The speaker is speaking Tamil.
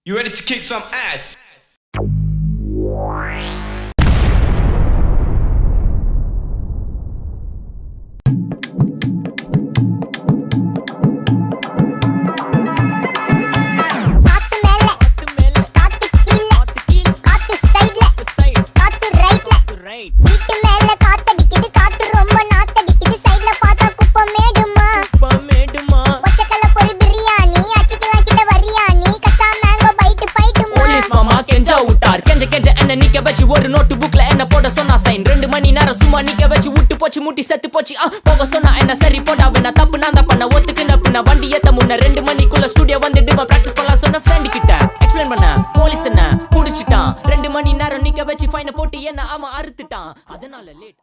You ready to kick some ass? நிக்க வச்சு ஒரு நோட்டு புக்ல என்ன போட சொன்னா சைன் 2 மணி நேரம் சும்மா நிக்க வச்சு விட்டு போச்சு முட்டி செத்து போச்சு போக சொன்னா என்ன சரி போட்டா வேணா தப்பு நான் தான் பண்ண ஒத்துக்குன பின்ன வண்டி ஏத்த முன்ன 2 மணிக்குள்ள ஸ்டுடியோ வந்துட்டு பிராக்டிஸ் பண்ணலாம் சொன்ன ஃப்ரெண்ட் கிட்ட எக்ஸ்பிளைன் பண்ண போலீஸ் என்ன புடிச்சிட்டான் 2 மணி நேரம் நிக்க வச்சு ஃபைனை போட்டு என்ன அவன் அறுத்துட்டான் அதனால லேட்